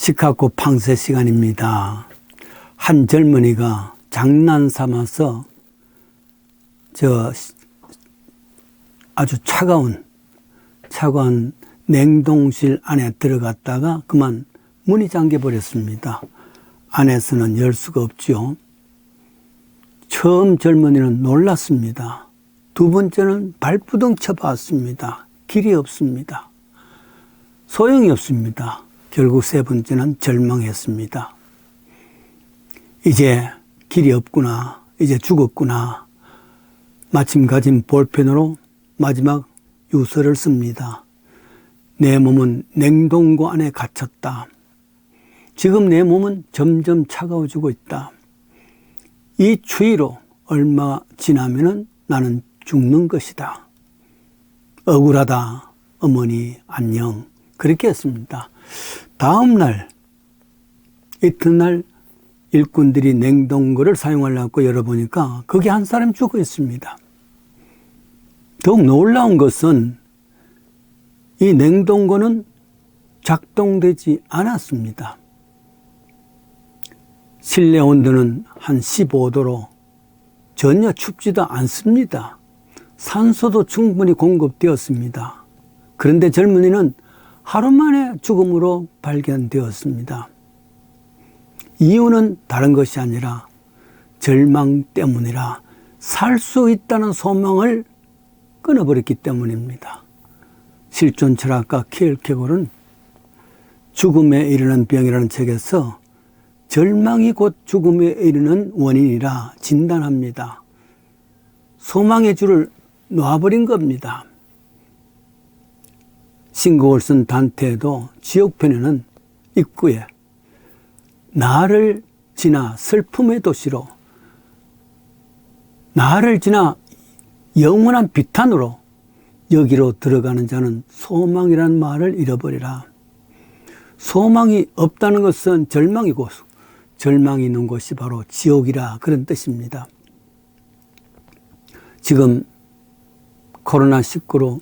시카고 팡세 시간입니다. 한 젊은이가 장난 삼아서 아주 차가운 냉동실 안에 들어갔다가 그만 문이 잠겨 버렸습니다. 안에서는 열 수가 없지요. 처음 젊은이는 놀랐습니다. 두 번째는 발부둥 쳐봤습니다. 길이 없습니다. 소용이 없습니다. 결국 세 번째는 절망했습니다. 이제 길이 없구나. 이제 죽었구나. 마침 가진 볼펜으로 마지막 유서를 씁니다. 내 몸은 냉동고 안에 갇혔다. 지금 내 몸은 점점 차가워지고 있다. 이 추위로 얼마 지나면은 나는 죽는 것이다. 억울하다. 어머니 안녕. 그렇게 했습니다. 다음 날, 이튿날 일꾼들이 냉동고를 사용하려고 열어보니까 거기 한 사람이 죽어 있습니다. 더욱 놀라운 것은 이 냉동고는 작동되지 않았습니다. 실내 온도는 한 15도로 전혀 춥지도 않습니다. 산소도 충분히 공급되었습니다. 그런데 젊은이는 하루 만에 죽음으로 발견되었습니다. 이유는 다른 것이 아니라 절망 때문이라 살 수 있다는 소망을 끊어버렸기 때문입니다. 실존 철학가 키엘케고르는 죽음에 이르는 병이라는 책에서 절망이 곧 죽음에 이르는 원인이라 진단합니다. 소망의 줄을 놔버린 겁니다. 신곡을 쓴 단테도 지옥편에는 입구에 나를 지나 슬픔의 도시로, 나를 지나 영원한 비탄으로 여기로 들어가는 자는 소망이라는 말을 잃어버리라. 소망이 없다는 것은 절망이고 절망이 있는 곳이 바로 지옥이라 그런 뜻입니다. 지금 코로나19로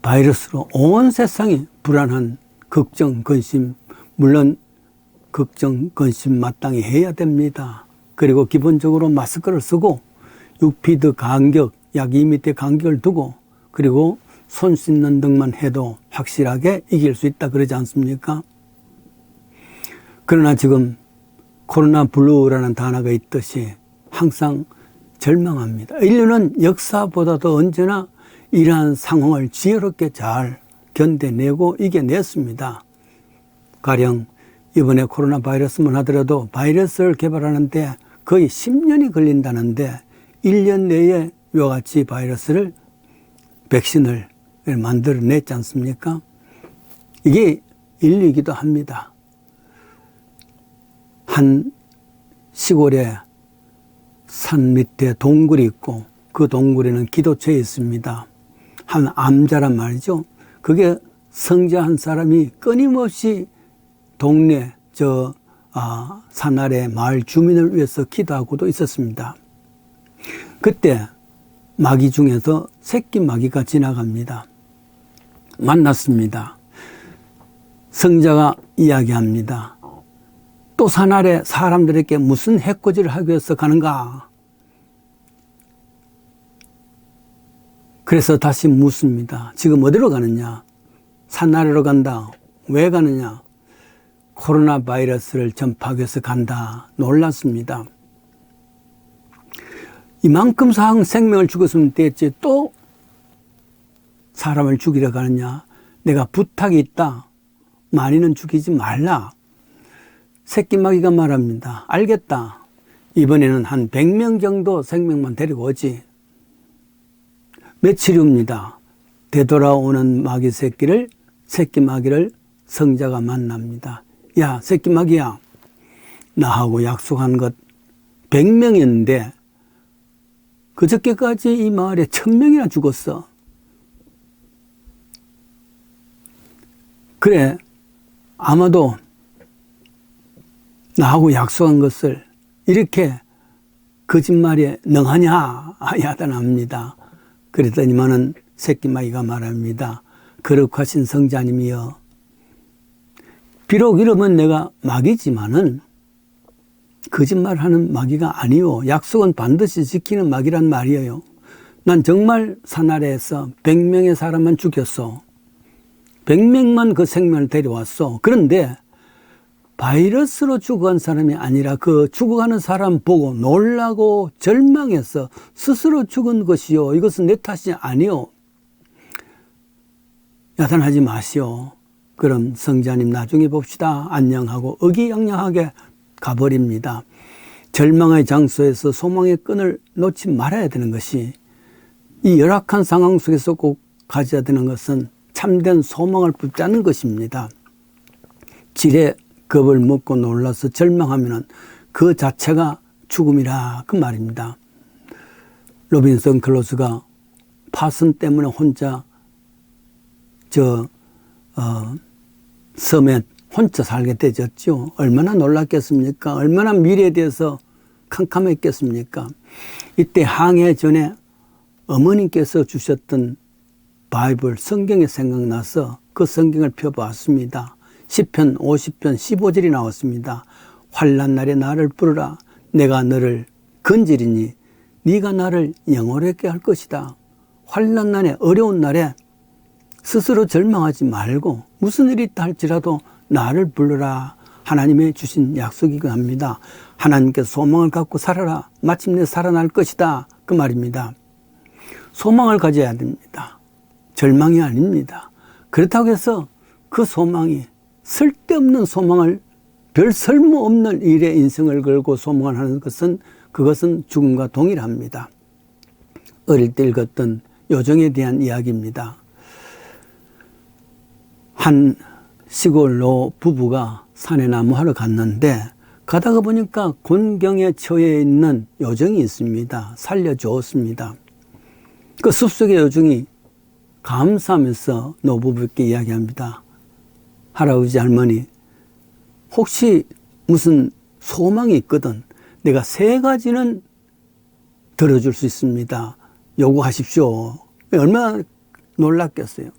바이러스로 온 세상이 불안한 걱정, 근심, 물론 걱정, 근심 마땅히 해야 됩니다. 그리고 기본적으로 마스크를 쓰고 6피트 간격, 약 2m 간격을 두고 그리고 손 씻는 등만 해도 확실하게 이길 수 있다 그러지 않습니까? 그러나 지금 코로나 블루라는 단어가 있듯이 항상 절망합니다. 인류는 역사보다도 언제나 이러한 상황을 지혜롭게 잘 견뎌내고 이겨냈습니다. 가령 이번에 코로나 바이러스만 하더라도 바이러스를 개발하는데 거의 10년이 걸린다는데 1년 내에 이와 같이 바이러스를 백신을 만들어냈지 않습니까? 이게 인류이기도 합니다. 한 시골에 산 밑에 동굴이 있고 그 동굴에는 기도처에 있습니다. 한 암자란 말이죠. 그게 성자 한 사람이 끊임없이 동네 산 아래 마을 주민을 위해서 기도하고도 있었습니다. 그때 마귀 중에서 새끼 마귀가 지나갑니다. 만났습니다. 성자가 이야기합니다. 또 산 아래 사람들에게 무슨 해코지를 하기 위해서 가는가? 그래서 다시 묻습니다. 지금 어디로 가느냐? 산 아래로 간다. 왜 가느냐? 코로나 바이러스를 전파하기 위해서 간다. 놀랐습니다. 이만큼 생명을 죽었으면 됐지 또 사람을 죽이려 가느냐? 내가 부탁이 있다. 많이는 죽이지 말라. 새끼 마귀가 말합니다. 알겠다. 이번에는 한 100명 정도 생명만 데리고 오지. 며칠 후입니다. 되돌아오는 새끼 마귀를 성자가 만납니다. 야, 새끼 마귀야. 나하고 약속한 것 100명이었는데 그저께까지 이 마을에 1000명이나 죽었어. 그래, 아마도 나하고 약속한 것을 이렇게 거짓말에 능하냐 야단합니다. 그랬더니만은 새끼 마귀가 말합니다. 거룩하신 성자님이여, 비록 이러면 내가 마귀지만은 거짓말하는 마귀가 아니요. 약속은 반드시 지키는 마귀란 말이에요. 난 정말 사나라에서 100명의 사람만 죽였어. 100명만 그 생명을 데려왔어. 그런데 바이러스로 죽어간 사람이 아니라 그 죽어가는 사람 보고 놀라고 절망해서 스스로 죽은 것이요. 이것은 내 탓이 아니요. 야단하지 마시오. 그럼 성자님 나중에 봅시다. 안녕하고 의기양양하게 가버립니다. 절망의 장소에서 소망의 끈을 놓지 말아야 되는 것이, 이 열악한 상황 속에서 꼭 가져야 되는 것은 참된 소망을 붙잡는 것입니다. 지레 겁을 먹고 놀라서 절망하면 그 자체가 죽음이라 그 말입니다. 로빈슨 클로스가 파선 때문에 혼자 섬에 혼자 살게 되졌죠. 얼마나 놀랐겠습니까? 얼마나 미래에 대해서 캄캄했겠습니까? 이때 항해 전에 어머님께서 주셨던 바이블 성경이 생각나서 그 성경을 펴보았습니다. 시편 50편 15절이 나왔습니다. 환난 날에 나를 부르라. 내가 너를 건지리니 네가 나를 영원하게 할 것이다. 환난 날에, 어려운 날에 스스로 절망하지 말고 무슨 일이 있다 할지라도 나를 불러라. 하나님의 주신 약속이긴 합니다. 하나님께 소망을 갖고 살아라. 마침내 살아날 것이다. 그 말입니다. 소망을 가져야 됩니다. 절망이 아닙니다. 그렇다고 해서 그 소망이 쓸데없는 소망을, 별 쓸모없는 일에 인생을 걸고 소망을 하는 것은, 그것은 죽음과 동일합니다. 어릴 때 읽었던 요정에 대한 이야기입니다. 한 시골로 부부가 산에 나무하러 갔는데 가다가 보니까 곤경에 처해 있는 요정이 있습니다. 살려주었습니다. 그 숲속의 요정이 감사하면서 노부부께 이야기합니다. 할아버지, 할머니, 혹시 무슨 소망이 있거든 내가 3가지는 들어줄 수 있습니다. 요구하십시오. 얼마나 놀랐겠어요.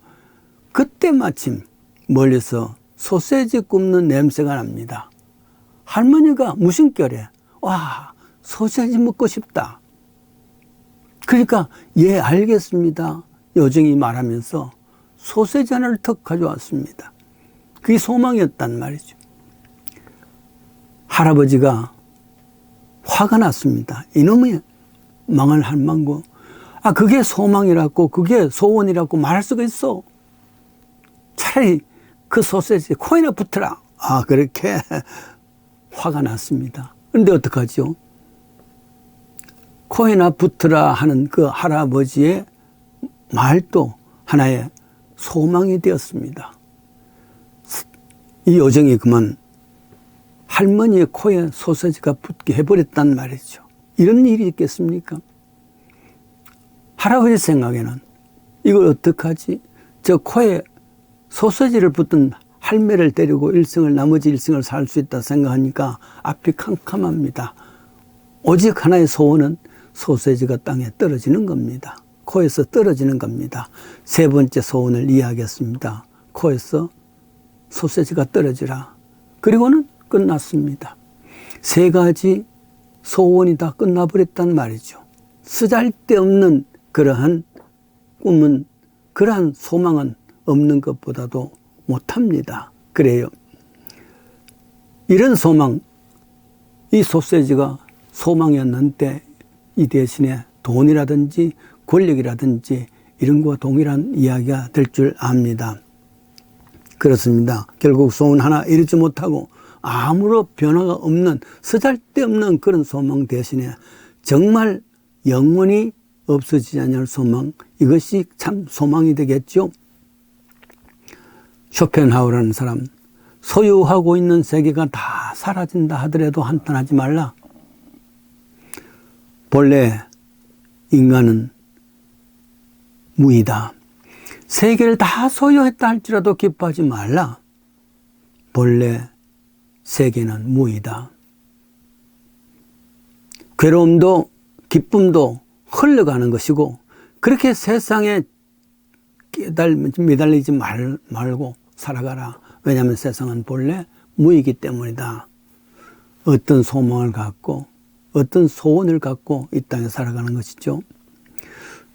그때 마침 멀리서 소세지 굽는 냄새가 납니다. 할머니가 무심결에 와, 소세지 먹고 싶다. 그러니까 예, 알겠습니다. 요정이 말하면서 소세지 하나를 턱 가져왔습니다. 그게 소망이었단 말이죠. 할아버지가 화가 났습니다. 이놈의 망할 할망구. 그게 소망이라고, 그게 소원이라고 말할 수가 있어. 차라리 그 소세지 코에나 붙어라. 그렇게 화가 났습니다. 그런데 어떡하죠? 코에나 붙어라 하는 그 할아버지의 말도 하나의 소망이 되었습니다. 이 요정이 그만 할머니의 코에 소세지가 붙게 해버렸단 말이죠. 이런 일이 있겠습니까? 할아버지 생각에는 이걸 어떡하지? 저 코에 소세지를 붙은 할매를 데리고 나머지 일생을 살 수 있다 생각하니까 앞이 캄캄합니다. 오직 하나의 소원은 소세지가 땅에 떨어지는 겁니다. 코에서 떨어지는 겁니다. 3번째 소원을 이야기했습니다. 코에서 소세지가 떨어지라. 그리고는 끝났습니다. 3가지 소원이 다 끝나버렸단 말이죠. 쓰잘데없는 그러한 꿈은, 그러한 소망은 없는 것보다도 못합니다. 그래요. 이런 소망, 이 소세지가 소망이었는데 이 대신에 돈이라든지 권력이라든지 이런 것과 동일한 이야기가 될 줄 압니다. 그렇습니다. 결국 소원 하나 이루지 못하고 아무런 변화가 없는 쓰잘데없는 그런 소망 대신에 정말 영원히 없어지지 않을 소망, 이것이 참 소망이 되겠죠. 쇼펜하우라는 사람, 소유하고 있는 세계가 다 사라진다 하더라도 한탄하지 말라. 본래 인간은 무이다. 세계를 다 소유했다 할지라도 기뻐하지 말라. 본래 세계는 무이다. 괴로움도 기쁨도 흘러가는 것이고, 그렇게 세상에 매달리지 말고 살아가라. 왜냐하면 세상은 본래 무이기 때문이다. 어떤 소망을 갖고 어떤 소원을 갖고 이 땅에 살아가는 것이죠.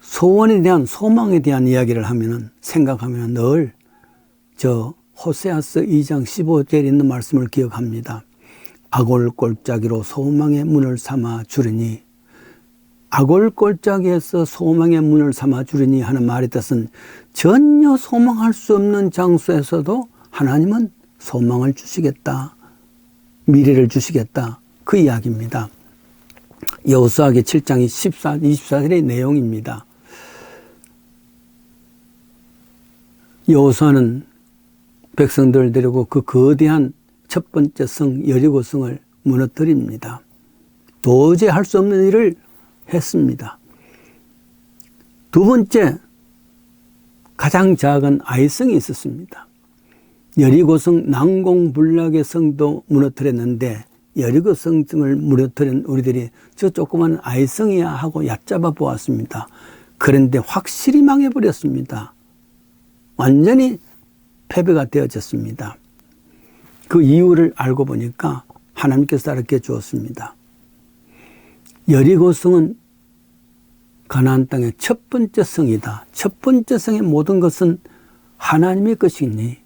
소원에 대한 소망에 대한 이야기를 하면은 생각하면 늘 저 호세아서 2장 15절에 있는 말씀을 기억합니다. 아골골짜기로 소망의 문을 삼아 주리니, 아골골짜기에서 소망의 문을 삼아 주리니 하는 말의 뜻은 전혀 소망할 수 없는 장소에서도 하나님은 소망을 주시겠다, 미래를 주시겠다, 그 이야기입니다. 여호수아기 7장 24절의 내용입니다. 여호수아는 백성들을 데리고 그 거대한 첫 번째 성 여리고성을 무너뜨립니다. 도저히 할 수 없는 일을 했습니다. 두 번째, 가장 작은 아이성이 있었습니다. 여리고성 난공불락의 성도 무너뜨렸는데 여리고성을 무너뜨린 우리들이 저 조그만 아이성이야 하고 얕잡아 보았습니다. 그런데 확실히 망해버렸습니다. 완전히 패배가 되어졌습니다. 그 이유를 알고 보니까 하나님께서 알게 주었습니다. 여리고성은 가나안 땅의 첫 번째 성이다. 첫 번째 성의 모든 것은 하나님의 것이니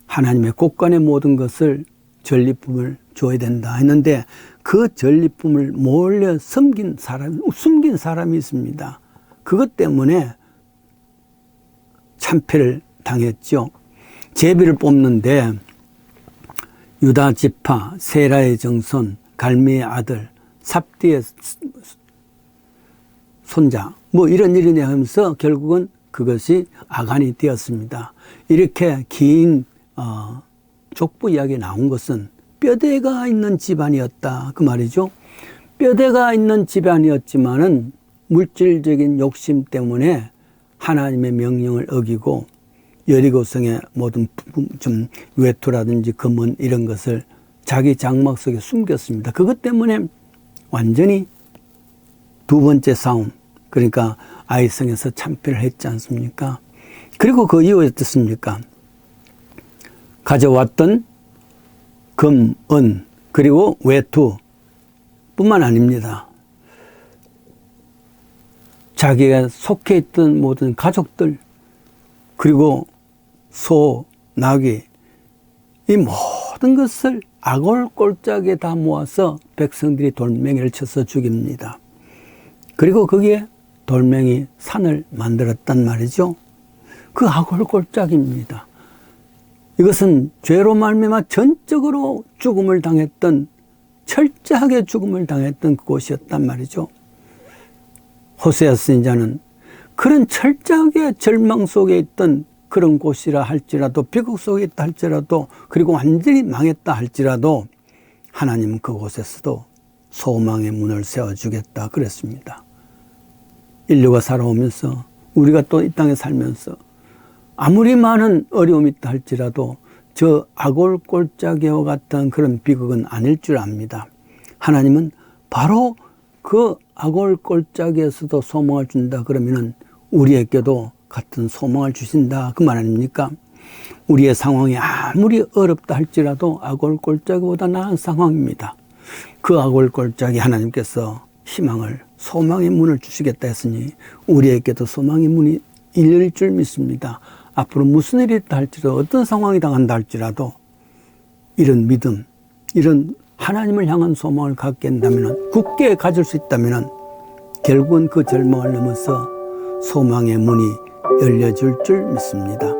하나님의 곳간의 모든 것을 전리품을 줘야 된다 했는데 그 전리품을 몰래 숨긴 사람이 있습니다. 그것 때문에 참패를 당했죠. 제비를 뽑는데 유다 지파, 세라의 정손, 갈미의 아들, 삽디의 손자, 뭐 이런 일이 하면서 결국은 그것이 아간이 되었습니다. 이렇게 긴 족보 이야기 나온 것은 뼈대가 있는 집안이었다 그 말이죠. 뼈대가 있는 집안이었지만은 물질적인 욕심 때문에 하나님의 명령을 어기고 여리고성의 모든 좀 외투라든지 금은 이런 것을 자기 장막 속에 숨겼습니다. 그것 때문에 완전히 두 번째 싸움, 그러니까 아이성에서 참패를 했지 않습니까? 그리고 그 이후에 어떻습니까? 가져왔던 금, 은, 그리고 외투 뿐만 아닙니다. 자기가 속해 있던 모든 가족들, 그리고 소, 나귀, 이 모든 것을 아골골짜기에 다 모아서 백성들이 돌멩이를 쳐서 죽입니다. 그리고 거기에 돌멩이 산을 만들었단 말이죠. 그 아골골짜기입니다. 이것은 죄로 말미암아 전적으로 죽음을 당했던, 철저하게 죽음을 당했던 그곳이었단 말이죠. 호세아 선지자는 그런 철저하게 절망 속에 있던 그런 곳이라 할지라도, 비극 속에 있다 할지라도, 그리고 완전히 망했다 할지라도 하나님은 그곳에서도 소망의 문을 세워주겠다 그랬습니다. 인류가 살아오면서, 우리가 또 이 땅에 살면서 아무리 많은 어려움이 있다 할지라도 저 아골골짜기와 같은 그런 비극은 아닐 줄 압니다. 하나님은 바로 그 아골골짜기에서도 소망을 준다 그러면은 우리에게도 같은 소망을 주신다 그 말 아닙니까? 우리의 상황이 아무리 어렵다 할지라도 아골골짜기보다 나은 상황입니다. 그 아골골짜기 하나님께서 희망을, 소망의 문을 주시겠다 했으니 우리에게도 소망의 문이 열릴 줄 믿습니다. 앞으로 무슨 일이 있다 할지라도, 어떤 상황이 당한다 할지라도 이런 믿음, 이런 하나님을 향한 소망을 갖게 된다면, 굳게 가질 수 있다면 결국은 그 절망을 넘어서 소망의 문이 열려줄 줄 믿습니다.